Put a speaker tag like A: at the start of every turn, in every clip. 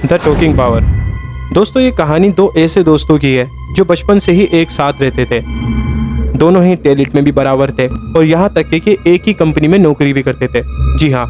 A: The talking power. दोस्तों, ये कहानी दो ऐसे दोस्तों की है जो बचपन से ही एक साथ रहते थे। दोनों ही टैलेंट में भी बराबर थे और यहाँ तक कि एक ही कंपनी में नौकरी भी करते थे। जी हाँ,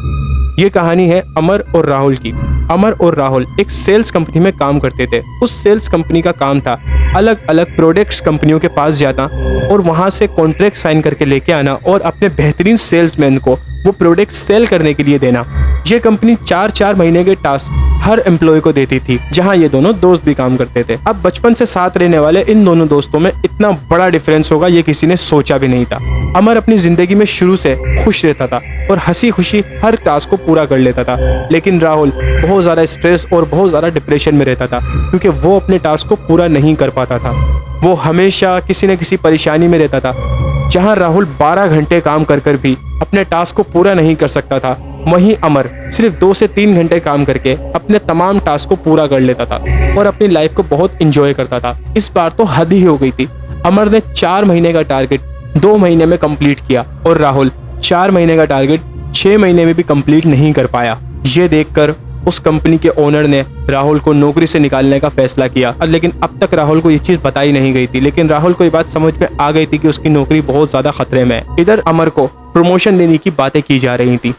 A: ये कहानी है अमर और राहुल की। अमर और राहुल एक सेल्स कंपनी में काम करते थे। उस सेल्स कंपनी का काम था अलग अलग प्रोडक्ट्स कंपनियों के पास जाना और वहाँ से कॉन्ट्रैक्ट साइन करके लेके आना और अपने बेहतरीन सेल्समैन को वो प्रोडक्ट सेल करने के लिए देना। ये कंपनी 4-4 महीने के टास्क हर एम्प्लॉय को देती थी, जहां ये दोनों दोस्त भी काम करते थे। अब बचपन से साथ रहने वाले इन दोनों दोस्तों में इतना बड़ा डिफरेंस होगा ये किसी ने सोचा भी नहीं था। अमर अपनी जिंदगी में शुरू से खुश रहता था और हंसी खुशी हर टास्क को पूरा कर लेता था, लेकिन राहुल बहुत ज्यादा स्ट्रेस और बहुत ज्यादा डिप्रेशन में रहता था क्योंकि वो अपने टास्क को पूरा नहीं कर पाता था। वो हमेशा किसी न किसी परेशानी में रहता था। जहां राहुल 12 घंटे काम कर भी अपने टास्क को पूरा नहीं कर सकता था, वहीं अमर सिर्फ 2 से 3 घंटे काम करके अपने तमाम टास्क को पूरा कर लेता था और अपनी लाइफ को बहुत इंजॉय करता था। इस बार तो हद ही हो गई थी। अमर ने 4 महीने का टारगेट 2 महीने में कंप्लीट किया और राहुल 4 महीने का टारगेट 6 महीने में भी कंप्लीट नहीं कर पाया। ये देखकर उस कंपनी के ओनर ने राहुल को नौकरी से निकालने का फैसला किया, लेकिन अब तक राहुल को ये चीज बताई नहीं गई थी। लेकिन राहुल को ये बात समझ में आ गई थी कि उसकी नौकरी बहुत ज्यादा खतरे में है। इधर अमर को प्रमोशन देने की बातें की जा रही थी।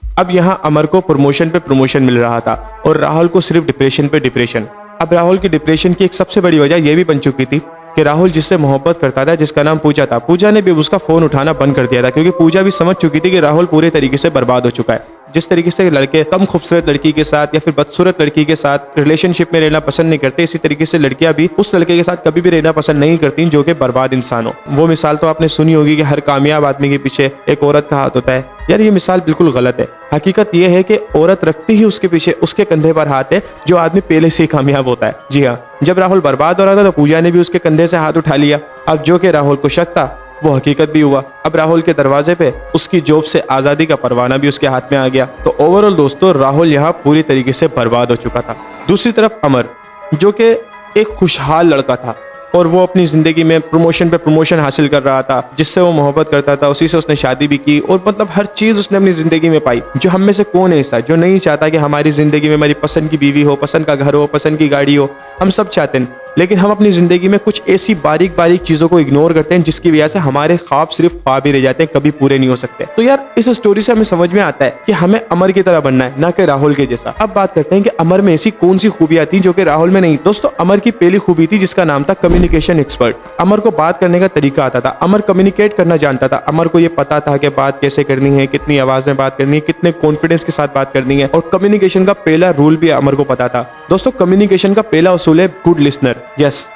A: अब यहाँ अमर को प्रमोशन पे प्रमोशन मिल रहा था और राहुल को सिर्फ डिप्रेशन पे डिप्रेशन। अब राहुल की डिप्रेशन की एक सबसे बड़ी वजह यह भी बन चुकी थी कि राहुल जिससे मोहब्बत करता था, जिसका नाम पूजा था, पूजा ने भी उसका फोन उठाना बंद कर दिया था क्योंकि पूजा भी समझ चुकी थी कि राहुल पूरे तरीके से बर्बाद हो चुका है। जिस तरीके से लड़के कम खूबसूरत लड़की के साथ या फिर बदसूरत लड़की के साथ रिलेशनशिप में रहना पसंद नहीं करते, इसी तरीके से लड़कियां भी उस लड़के के साथ कभी भी रहना पसंद नहीं करती जो कि बर्बाद इंसान हो। वो मिसाल तो आपने सुनी होगी कि हर कामयाब आदमी के पीछे एक औरत का हाथ होता है। यार, ये मिसाल बिल्कुल गलत है। हकीकत ये है कि औरत रखती ही उसके पीछे उसके कंधे पर हाथ है जो आदमी पहले से ही कामयाब होता है। जी हाँ, जब राहुल बर्बाद हो रहा था तो पूजा ने भी उसके कंधे से हाथ उठा लिया। अब जो कि राहुल को शक था वो हकीकत भी हुआ। अब राहुल के दरवाजे पे उसकी जॉब से आजादी का परवाना भी उसके हाथ में आ गया। तो ओवरऑल दोस्तों, राहुल यहाँ पूरी तरीके से बर्बाद हो चुका था। दूसरी तरफ अमर, जो कि एक खुशहाल लड़का था और वो अपनी जिंदगी में प्रमोशन पे प्रमोशन हासिल कर रहा था, जिससे वो मोहब्बत करता था, उसी से उसने शादी भी की और मतलब हर चीज उसने अपनी जिंदगी में पाई। जो हम में से कौन है ऐसा जो नहीं चाहता कि हमारी जिंदगी में हमारी पसंद की बीवी हो, पसंद का घर हो, पसंद की गाड़ी हो। हम सब चाहते हैं, लेकिन हम अपनी जिंदगी में कुछ ऐसी बारीक बारीक चीजों को इग्नोर करते हैं जिसकी वजह से हमारे ख्वाब सिर्फ ख्वाब ही रह जाते हैं, कभी पूरे नहीं हो सकते। तो यार, इस स्टोरी से हमें समझ में आता है कि हमें अमर की तरह बनना है, ना कि राहुल के जैसा। अब बात करते हैं कि अमर में ऐसी कौन सी खूबियां थी जो कि राहुल में नहीं। दोस्तों, अमर की पहली खूबी थी जिसका नाम था कम्युनिकेशन एक्सपर्ट। अमर को बात करने का तरीका आता था, अमर कम्युनिकेट करना जानता था। अमर को ये पता था कि बात कैसे करनी है, कितनी आवाज में बात करनी है, कितने कॉन्फिडेंस के साथ बात करनी है, और कम्युनिकेशन का पहला रूल भी अमर को पता था। दोस्तों, कम्युनिकेशन का पहला उसूल है गुड लिसनर। यस,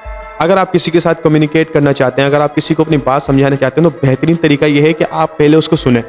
A: अगर आप किसी के साथ कम्युनिकेट करना चाहते हैं, अगर आप किसी को अपनी बात समझाना चाहते हैं, तो बेहतरीन तरीका यह है कि आप पहले उसको सुने,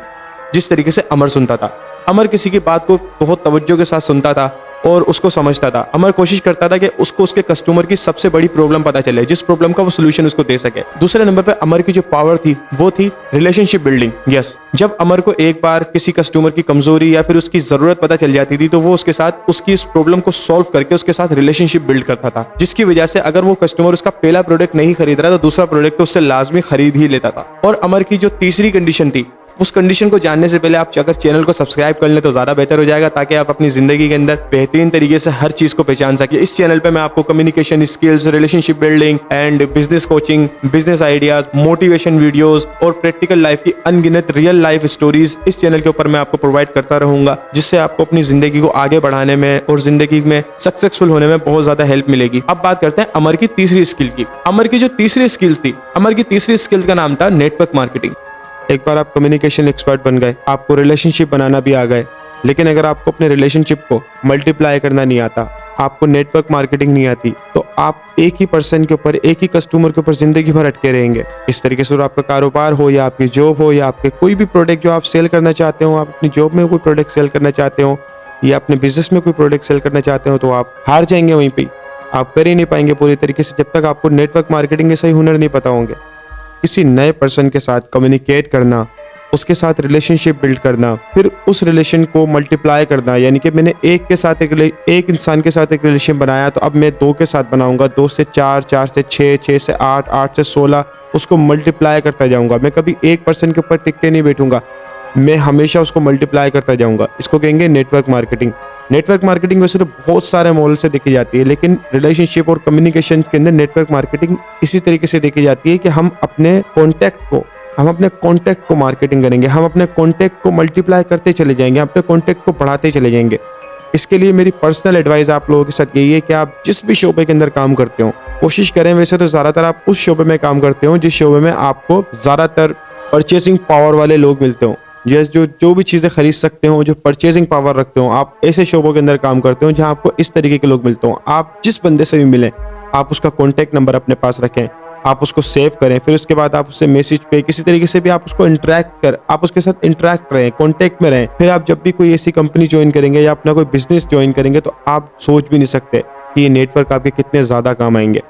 A: जिस तरीके से अमर सुनता था। अमर किसी की बात को बहुत तवज्जो के साथ सुनता था और उसको समझता था। अमर कोशिश करता था कि उसको उसके कस्टमर की सबसे बड़ी प्रॉब्लम पता चले, जिस प्रॉब्लम का वो सोल्यूशन उसको दे सके। दूसरे नंबर पे अमर की जो पावर थी वो थी रिलेशनशिप बिल्डिंग। यस, जब अमर को एक बार किसी कस्टमर की कमजोरी या फिर उसकी जरूरत पता चल जाती थी तो वो उसके साथ उसकी इस प्रॉब्लम को सॉल्व करके उसके साथ रिलेशनशिप बिल्ड करता था, जिसकी वजह से अगर वो कस्टमर उसका पहला प्रोडक्ट नहीं खरीद रहा तो दूसरा प्रोडक्ट तो उससे लाजमी खरीद ही लेता था। और अमर की जो तीसरी कंडीशन थी, उस कंडीशन को जानने से पहले आप अगर चैनल को सब्सक्राइब कर लें तो ज्यादा बेहतर हो जाएगा, ताकि आप अपनी जिंदगी के अंदर बेहतरीन तरीके से हर चीज को पहचान सके। इस चैनल पे मैं आपको communication skills, relationship building and business coaching, business ideas, motivation videos और प्रैक्टिकल लाइफ की अनगिनत रियल लाइफ स्टोरीज इस चैनल के ऊपर मैं आपको प्रोवाइड करता रहूंगा, जिससे आपको अपनी जिंदगी को आगे बढ़ाने में और जिंदगी में सक्सेसफुल होने में बहुत ज्यादा हेल्प मिलेगी। अब बात करते हैं अमर की तीसरी स्किल की। अमर की जो तीसरी स्किल थी, अमर की तीसरी स्किल का नाम था नेटवर्क मार्केटिंग। एक बार आप कम्युनिकेशन एक्सपर्ट बन गए, आपको रिलेशनशिप बनाना भी आ गए, लेकिन अगर आपको अपने रिलेशनशिप को मल्टीप्लाई करना नहीं आता, आपको नेटवर्क मार्केटिंग नहीं आती, तो आप एक ही पर्सन के ऊपर, एक ही कस्टमर के ऊपर जिंदगी भर अटके रहेंगे। इस तरीके से आपका कारोबार हो या आपकी जॉब हो या आपके कोई भी प्रोडक्ट जो आप सेल करना चाहते हो, आप अपनी जॉब में कोई प्रोडक्ट सेल करना चाहते हो या अपने बिजनेस में कोई प्रोडक्ट सेल करना चाहते हो, तो आप हार जाएंगे वहीं पर। आप कर ही नहीं पाएंगे पूरी तरीके से जब तक आपको नेटवर्क मार्केटिंग के सही हुनर नहीं पता होंगे। किसी नए पर्सन के साथ कम्युनिकेट करना, उसके साथ रिलेशनशिप बिल्ड करना, फिर उस रिलेशन को मल्टीप्लाई करना, यानी कि मैंने एक इंसान के साथ एक रिलेशन बनाया तो अब मैं 2 के साथ बनाऊंगा, 2 से 4, 4 से 6, 6 से 8, 8 से 16, उसको मल्टीप्लाई करता जाऊंगा। मैं कभी एक पर्सन के ऊपर टिक के नहीं बैठूंगा।
B: मैं हमेशा उसको मल्टीप्लाई करता जाऊंगा। इसको कहेंगे नेटवर्क मार्केटिंग। नेटवर्क मार्केटिंग वैसे तो बहुत सारे मॉडल से देखी जाती है, लेकिन रिलेशनशिप और कम्युनिकेशन के अंदर नेटवर्क मार्केटिंग इसी तरीके से देखी जाती है कि हम अपने कॉन्टैक्ट को मार्केटिंग करेंगे, हम अपने कॉन्टैक्ट को मल्टीप्लाई करते चले जाएंगे, अपने कॉन्टैक्ट को बढ़ाते चले जाएंगे। इसके लिए मेरी पर्सनल एडवाइस आप लोगों के साथ यही है कि आप जिस भी शोबे के अंदर काम करते हो, कोशिश करें, वैसे तो ज़्यादातर आप उस शोबे में काम करते हो जिस शोबे में आपको ज़्यादातर परचेसिंग पावर वाले लोग मिलते हो, जो भी चीज़ें खरीद सकते हो, जो परचेसिंग पावर रखते हो। आप ऐसे शोबों के अंदर काम करते हो जहाँ आपको इस तरीके के लोग मिलते हो। आप जिस बंदे से भी मिलें, आप उसका कॉन्टैक्ट नंबर अपने पास रखें, आप उसको सेव करें, फिर उसके बाद आप उससे मैसेज पे किसी तरीके से भी आप उसको आप उसके साथ इंटरेक्ट रहें, कांटेक्ट में रहें। फिर आप जब भी कोई ऐसी कंपनी ज्वाइन करेंगे या अपना कोई बिजनेस ज्वाइन करेंगे तो आप सोच भी नहीं सकते कि ये नेटवर्क आपके कितने ज़्यादा काम आएंगे।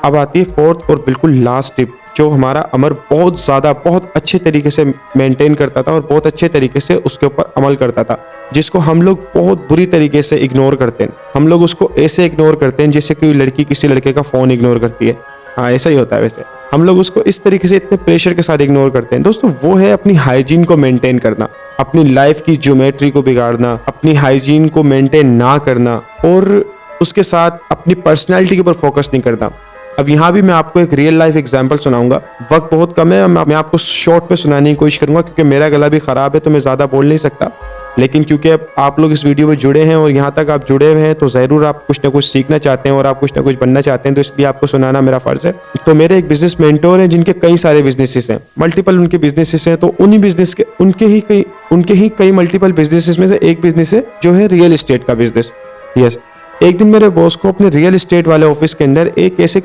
B: अब आती है फोर्थ और बिल्कुल लास्ट टिप, जो हमारा अमर बहुत अच्छे तरीके से मेंटेन करता था और बहुत अच्छे तरीके से उसके ऊपर अमल करता था, जिसको हम लोग बहुत बुरी तरीके से इग्नोर करते हैं। हम लोग उसको ऐसे इग्नोर करते हैं जैसे कोई लड़की किसी लड़के का फ़ोन इग्नोर करती है। हाँ, ऐसा ही होता है। वैसे हम लोग उसको इस तरीके से इतने प्रेशर के साथ इग्नोर करते हैं। दोस्तों, वो है अपनी हाइजीन को मेंटेन करना, अपनी लाइफ की ज्योमेट्री को बिगाड़ना, अपनी हाइजीन को मेंटेन ना करना और उसके साथ अपनी पर्सनैलिटी के ऊपर फोकस नहीं करना। अब यहाँ भी मैं आपको एक रियल लाइफ एग्जांपल सुनाऊंगा। वक्त बहुत कम है, मैं आपको शॉर्ट पे सुनाने की कोशिश करूंगा क्योंकि मेरा गला भी खराब है तो मैं ज़्यादा बोल नहीं सकता। लेकिन क्योंकि अब आप लोग इस वीडियो में जुड़े हैं और यहाँ तक आप जुड़े हुए हैं तो ज़रूर आप कुछ ना कुछ सीखना चाहते हैं और आप कुछ ना कुछ बनना चाहते हैं, तो इसलिए आपको सुनाना मेरा फ़र्ज़ है। तो मेरे एक बिजनेस मेंटोर हैं जिनके कई सारे बिजनेसेस हैं, मल्टीपल उनके बिजनेसेस हैं। तो उन्हीं बिजनेस के उनके ही कई मल्टीपल बिजनेसेस में से एक बिजनेस है जो है रियल एस्टेट का बिजनेस। यस, एक दिन मेरे बॉस को अपने रियल एस्टेट वाले ऑफिस के अंदर एक ऐसे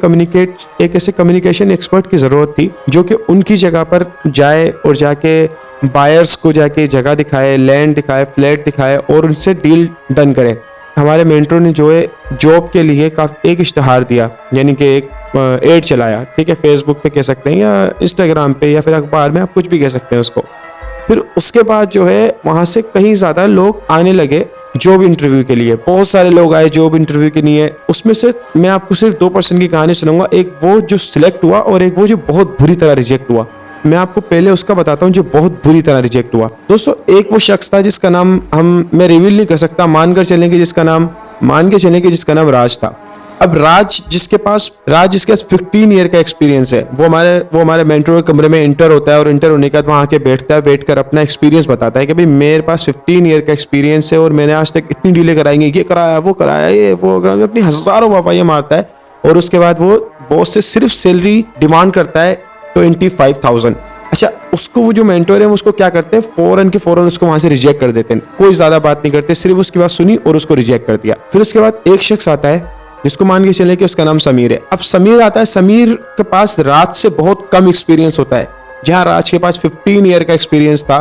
B: कम्युनिकेशन एक्सपर्ट की ज़रूरत थी जो कि उनकी जगह पर जाए और जाके बायर्स को जाके जगह दिखाए, लैंड दिखाए, फ्लैट दिखाए और उनसे डील डन करे। हमारे मेंटर ने जो है जॉब के लिए एक इश्तहार दिया, यानी कि एक एड चलाया, ठीक है, फेसबुक पे कह सकते हैं या इंस्टाग्राम पे या फिर अखबार में, आप कुछ भी कह सकते हैं उसको। फिर उसके बाद जो है वहाँ से कहीं ज़्यादा लोग आने लगे जॉब इंटरव्यू के लिए। बहुत सारे लोग आए जॉब इंटरव्यू के लिए। उसमें से मैं आपको सिर्फ 2% की कहानी सुनाऊंगा, एक वो जो सिलेक्ट हुआ और एक वो जो बहुत बुरी तरह रिजेक्ट हुआ। मैं आपको पहले उसका बताता हूँ जो बहुत बुरी तरह रिजेक्ट हुआ। दोस्तों, एक वो शख्स था जिसका नाम मैं रिवील नहीं कर सकता, मान के चलेंगे जिसका नाम राज था। अब राज जिसके पास 15 ईयर का एक्सपीरियंस है, वो हमारे मेंटर के कमरे में इंटर होता है और इंटर होने के बाद वहाँ आके बैठता है, बैठकर अपना एक्सपीरियंस बताता है कि भाई मेरे पास 15 ईयर का एक्सपीरियंस है और मैंने आज तक इतनी डीलें कराएंगे, ये कराया, वो कराया, ये वो कराया, अपनी हजारों वाफाइयाँ मारता है। और उसके बाद वो बॉस से सिर्फ सैलरी डिमांड करता है 25,000। अच्छा, उसको वो जो मेंटर है उसको क्या करते हैं, फौरन उसको वहां से रिजेक्ट कर देते हैं, कोई ज्यादा बात नहीं करते, सिर्फ उसकी बात सुनी और उसको रिजेक्ट कर दिया। फिर उसके बाद एक शख्स आता है जिसको मान के चले कि उसका नाम समीर है। अब समीर आता है, समीर के पास राज से बहुत कम एक्सपीरियंस होता है। जहां राज के पास 15 ईयर का एक्सपीरियंस था,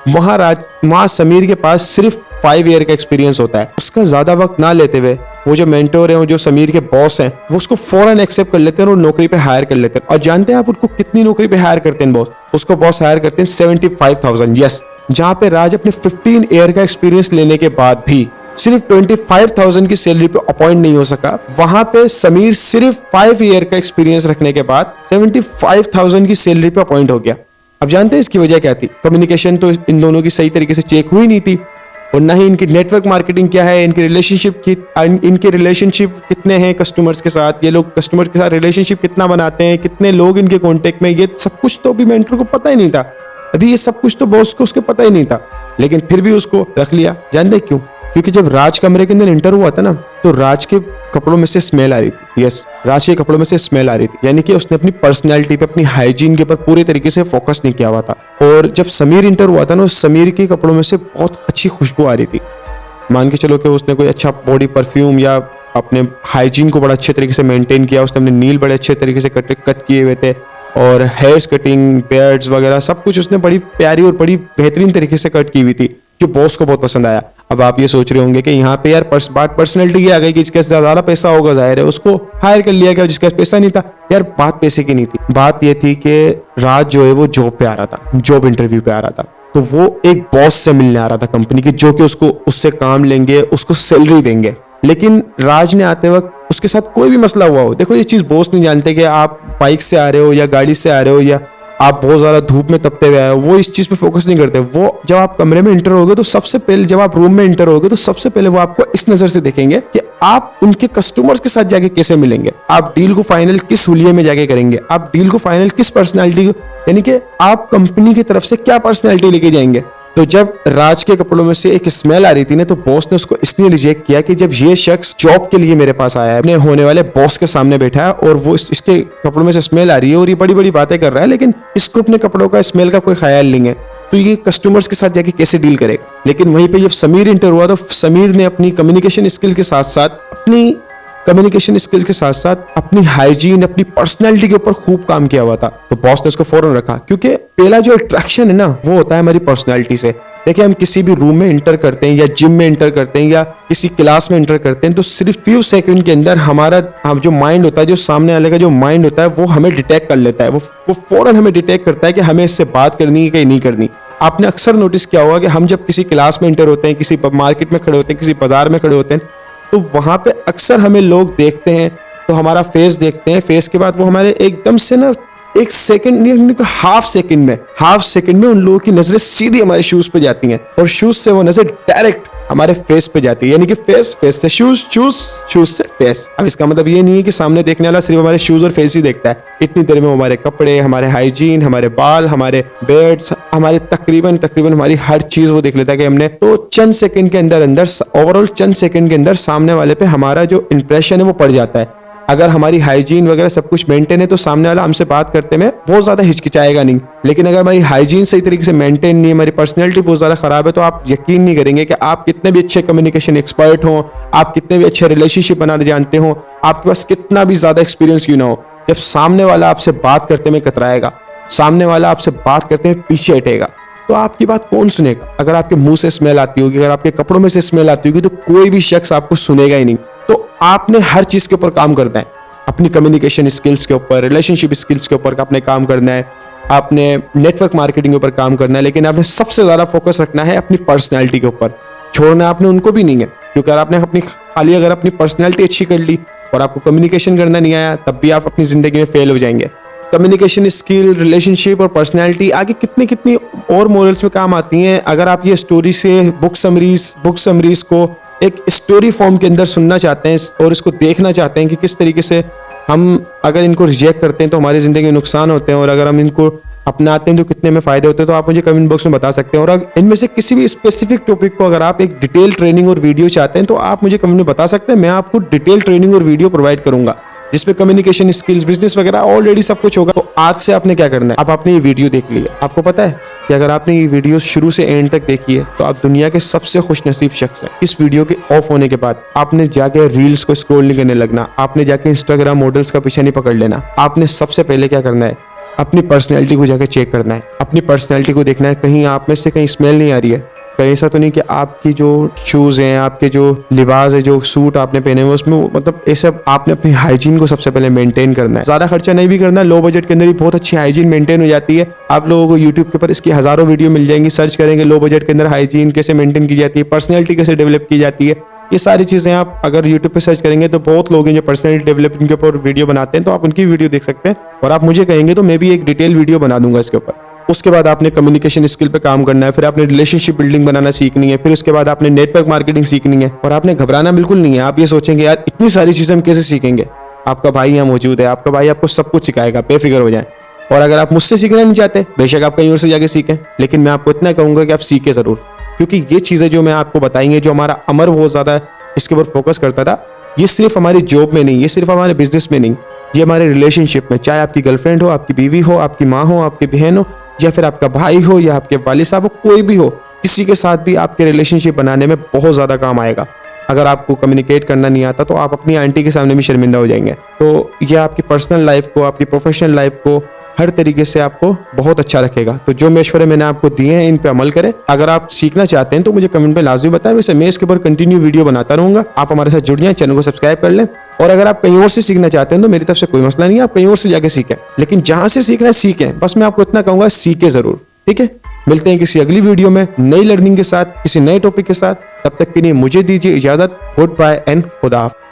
B: वहां समीर के पास सिर्फ 5 ईयर का एक्सपीरियंस होता है। उसका ज्यादा वक्त ना लेते हुए वो जो मेंटोर है, वो जो समीर के बॉस हैं, वो उसको फौरन एक्सेप्ट कर लेते हैं और नौकरी पे हायर कर लेते हैं। और जानते हैं आप उनको कितनी नौकरी पे हायर करते हैं? उसको बॉस हायर करते हैं 75,000। यस, जहां पे राज अपने 15 ईयर का एक्सपीरियंस लेने के बाद भी सिर्फ 25,000 की सैलरी पे अपॉइंट नहीं हो सका, वहां पे समीर सिर्फ 5 ईयर का एक्सपीरियंस रखने के बाद 75,000 की सैलरी पे अपॉइंट हो गया। अब जानते हैं इसकी वजह क्या थी? कम्युनिकेशन तो इन दोनों की सही तरीके से चेक हुई नहीं थी और ना ही इनकी नेटवर्क मार्केटिंग क्या है, इनके रिलेशनशिप कितने हैं कस्टमर्स के साथ, ये लोग कस्टमर के साथ रिलेशनशिप कितना बनाते हैं, कितने लोग इनके कांटेक्ट में, ये सब कुछ तो अभी मेंटर को पता ही नहीं था। अभी ये सब कुछ तो बॉस को उसके पता ही नहीं था, लेकिन फिर भी उसको रख लिया। जानते क्यों? क्योंकि जब राज कमरे के अंदर इंटर हुआ था ना, तो राज के कपड़ों में से स्मेल आ रही थी। यस, राज के कपड़ों में से स्मेल आ रही थी, यानी कि उसने अपनी पर्सनैलिटी पे, अपनी हाइजीन के ऊपर पूरे तरीके से फोकस नहीं किया हुआ था। और जब समीर इंटर हुआ था ना, समीर के कपड़ों में से बहुत अच्छी खुशबू आ रही थी। मान के चलो कि उसने कोई अच्छा बॉडी परफ्यूम या अपने हाइजीन को बड़ा अच्छे तरीके से मेंटेन किया, उसने अपने नील बड़े अच्छे तरीके से कट किए हुए थे और हेयर्स कटिंग, बियर्ड्स वगैरह सब कुछ उसने बड़ी प्यारी और बड़ी बेहतरीन तरीके से कट की हुई थी, जो बॉस को बहुत पसंद आया। अब आप ये सोच रहे होंगे कि यहाँ पे यार बात पर्सनैलिटी की आ गई कि जिसके ज्यादा पैसा होगा, जाहिर है उसको हायर कर लिया गया, जिसके पास पैसा नहीं था। यार बात पैसे की नहीं थी, बात ये थी कि राज जो है वो जॉब पे आ रहा था, जॉब इंटरव्यू पे आ रहा था, तो वो एक बॉस से मिलने आ रहा था कंपनी के, जो कि उसको उससे काम लेंगे, उसको सैलरी देंगे। लेकिन राज ने आते वक्त उसके साथ कोई भी मसला हुआ हो, देखो ये चीज बॉस नहीं जानते कि आप बाइक से आ रहे हो या गाड़ी से आ रहे हो या आप बहुत ज्यादा धूप में तपते हुए आए हो, वो इस चीज पे फोकस नहीं करते। वो जब आप कमरे में इंटर होगे तो सबसे पहले, जब आप रूम में इंटर होगे तो सबसे पहले वो आपको इस नजर से देखेंगे कि आप उनके कस्टमर्स के साथ जाके कैसे मिलेंगे, आप डील को फाइनल किस हुलिये में जाके करेंगे, आप डील को फाइनल किस पर्सनालिटी को, यानी कि आप कंपनी की तरफ से क्या पर्सनालिटी लेके जाएंगे। तो जब राज के कपड़ों में से एक स्मेल आ रही थी ना, तो बॉस ने उसको इसलिए रिजेक्ट किया कि जब ये शख्स जॉब के लिए मेरे पास आया है, अपने होने वाले बॉस के सामने बैठा है और वो इसके कपड़ों में से स्मेल आ रही है और ये बड़ी बड़ी बातें कर रहा है, लेकिन इसको अपने कपड़ों का स्मेल का कोई ख्याल नहीं है, तो ये कस्टमर्स के साथ जाके कैसे डील करेगा। लेकिन वहीं पे जब समीर इंटर हुआ तो समीर ने अपनी कम्युनिकेशन स्किल के साथ साथ अपनी हाइजीन, अपनी पर्सनैलिटी के ऊपर खूब काम किया हुआ था। तो बॉस ने उसको फौरन रखा, क्योंकि पहला जो अट्रैक्शन है ना, वो होता है हमारी पर्सनैलिटी से। देखिए, हम किसी भी रूम में इंटर करते हैं या जिम में इंटर करते हैं या किसी क्लास में इंटर करते हैं, तो सिर्फ फ्यू सेकंड के अंदर हमारा जो माइंड होता है, जो सामने वाले का जो माइंड होता है, वो हमें डिटेक्ट कर लेता है। वो फौरन हमें डिटेक्ट करता है कि हमें इससे बात करनी है कि नहीं करनी। आपने अक्सर नोटिस किया होगा कि हम जब किसी क्लास में इंटर होते हैं, किसी मार्केट में खड़े होते हैं, किसी बाजार में खड़े होते हैं, तो वहां पे अक्सर हमें लोग देखते हैं, तो हमारा फेस देखते हैं। फेस के बाद वो हमारे एकदम से ना एक सेकंड, हाफ सेकंड में उन लोगों की नजरें सीधी हमारे शूज पे जाती हैं और शूज से वो नजर डायरेक्ट हमारे फेस पे जाती है, यानी कि फेस से शूज, शूज से फेस। अब इसका मतलब ये नहीं है कि सामने देखने वाला सिर्फ हमारे शूज और फेस ही देखता है। इतनी देर में हमारे कपड़े, हमारे हाइजीन, हमारे बाल, हमारे बेड्स, हमारे तकरीबन हमारी हर चीज वो देख लेता है कि हमने। तो चंद सेकंड के अंदर ओवरऑल चंद सेकंड के अंदर सामने वाले पे हमारा जो इंप्रेशन है वो पड़ जाता है। अगर हमारी हाइजीन वगैरह सब कुछ मेंटेन है तो सामने वाला हमसे बात करते में बहुत ज्यादा हिचकिचाएगा नहीं। लेकिन अगर हमारी हाइजीन सही तरीके से मेंटेन नहीं है, हमारी पर्सनैलिटी बहुत ज्यादा खराब है, तो आप यकीन नहीं करेंगे कि आप कितने भी अच्छे कम्युनिकेशन एक्सपर्ट हो, आप कितने भी अच्छे रिलेशनशिप बनाने जानते हो, आपके पास कितना भी ज्यादा एक्सपीरियंस क्यों ना हो, जब सामने वाला आपसे बात करते में कतराएगा, सामने वाला आपसे बात करते में पीछे हटेगा, तो आपकी बात कौन सुनेगा। अगर आपके मुंह से स्मेल आती होगी, अगर आपके कपड़ों में से स्मेल आती होगी, तो कोई भी शख्स आपको सुनेगा ही नहीं। तो आपने हर चीज के ऊपर काम करना है, अपनी कम्युनिकेशन स्किल्स के ऊपर, रिलेशनशिप स्किल्स के ऊपर आपने काम करना है, आपने नेटवर्क मार्केटिंग के ऊपर काम करना है, लेकिन आपने सबसे ज्यादा फोकस रखना है अपनी पर्सनैलिटी के ऊपर। छोड़ना आपने उनको भी नहीं है, क्योंकि आपने अगर अपनी पर्सनैलिटी अच्छी कर ली और आपको कम्युनिकेशन करना नहीं आया, तब भी आप अपनी जिंदगी में फेल हो जाएंगे। कम्युनिकेशन स्किल, रिलेशनशिप और पर्सनैलिटी आगे कितनी और मॉरल्स में काम आती हैं। अगर आप ये स्टोरी से बुक समरीज को एक स्टोरी फॉर्म के अंदर सुनना चाहते हैं और इसको देखना चाहते हैं कि किस तरीके से हम अगर इनको रिजेक्ट करते हैं तो हमारी जिंदगी में नुकसान होते हैं, और अगर हम इनको अपनाते हैं तो कितने में फायदे होते हैं, तो आप मुझे कमेंट बॉक्स में बता सकते हैं। और अगर इनमें से किसी भी स्पेसिफिक टॉपिक को अगर आप एक डिटेल ट्रेनिंग और वीडियो चाहते हैं तो आप मुझे कमेंट में बता सकते हैं। मैं आपको डिटेल ट्रेनिंग और वीडियो प्रोवाइड करूंगा जिसमें कम्युनिकेशन स्किल्स, बिजनेस वगैरह ऑलरेडी सब कुछ होगा। तो आज से आपने क्या करना है, आप आपने ये वीडियो देख लिया। आपको पता है कि अगर आपने ये वीडियो शुरू से एंड तक देखी है तो आप दुनिया के सबसे खुशनसीब शख्स हैं। इस वीडियो के ऑफ होने के बाद आपने जाके रील्स को स्क्रॉल नहीं करने लगना, आपने जाके इंस्टाग्राम मॉडल्स का पीछा नहीं पकड़ लेना। आपने सबसे पहले क्या करना है, अपनी पर्सनैलिटी को जाके चेक करना है, अपनी पर्सनैलिटी को देखना है कहीं आप में से कहीं स्मेल नहीं आ रही है, कहीं ऐसा तो नहीं कि आपकी जो शूज हैं, आपके जो लिबास है, जो सूट आपने पहने हुए उसमें मतलब ऐसा आपने अपनी हाइजीन को सबसे पहले मेंटेन करना है। ज्यादा खर्चा नहीं भी करना है, लो बजट के अंदर भी बहुत अच्छी हाइजीन मेंटेन हो जाती है। आप लोगों को यूट्यूब के ऊपर इसकी हजारों वीडियो मिल जाएंगी, सर्च करेंगे लो बजट के अंदर हाइजीन कैसे मेंटेन की जाती है, पर्सनैलिटी कैसे डेवलप की जाती है, ये सारी चीजें आप अगर यूट्यूब पे सर्च करेंगे तो बहुत लोग हैं जो पर्सनैलिटी डेवलपमेंट के ऊपर वीडियो बनाते हैं, तो आप उनकी वीडियो देख सकते हैं। और आप मुझे कहेंगे तो मैं भी एक डिटेल वीडियो बना दूंगा इसके ऊपर। उसके बाद आपने कम्युनिकेशन स्किल पे काम करना है, फिर आपने रिलेशनशिप बिल्डिंग बनाना सीखनी है, फिर उसके बाद आपने नेटवर्क मार्केटिंग सीखनी है। और आपने घबराना बिल्कुल नहीं है। आप ये सोचेंगे यार इतनी सारी चीजें हम कैसे सीखेंगे, आपका भाई यहाँ मौजूद है, आपका भाई आपको सब कुछ सिखाएगा, बेफिक्र हो जाए। और अगर आप मुझसे सीखना नहीं चाहते, बेशक आप कहीं और से जाके सीखें, लेकिन मैं आपको इतना कहूंगा कि आप सीखे जरूर, क्योंकि ये चीजें जो मैं आपको बताएंगे, जो हमारा अमर बहुत ज्यादा इसके ऊपर फोकस करता था, ये सिर्फ हमारी जॉब में नहीं, ये सिर्फ हमारे बिजनेस में नहीं, ये हमारे रिलेशनशिप में, चाहे आपकी गर्लफ्रेंड हो, आपकी बीवी हो, आपकी माँ हो, आपकी बहन हो, या फिर आपका भाई हो, या आपके वालिद साहब हो, कोई भी हो, किसी के साथ भी आपके रिलेशनशिप बनाने में बहुत ज्यादा काम आएगा। अगर आपको कम्युनिकेट करना नहीं आता तो आप अपनी आंटी के सामने भी शर्मिंदा हो जाएंगे। तो ये आपकी पर्सनल लाइफ को, आपकी प्रोफेशनल लाइफ को हर तरीके से आपको बहुत अच्छा रखेगा। तो जो मशवरे मैंने आपको दिए हैं इन पे अमल करें। अगर आप सीखना चाहते हैं तो मुझे कमेंट में लाजमी बताएं, वैसे मैं इसके ऊपर कंटिन्यू वीडियो बनाता रहूंगा। आप हमारे साथ जुड़ जाएं, चैनल को सब्सक्राइब कर लें। और अगर आप कहीं और से सीखना चाहते हैं तो मेरी तरफ से कोई मसला नहीं है, आप कहीं और से जाके सीखें, लेकिन जहां से सीखना है सीखें। बस मैं आपको इतना कहूंगा, सीखे जरूर। ठीक है, मिलते हैं किसी अगली वीडियो में नई लर्निंग के साथ, किसी नए टॉपिक के साथ। तब तक के लिए मुझे दीजिए इजाजत। गुड बाय एंड खुदा हाफिज़।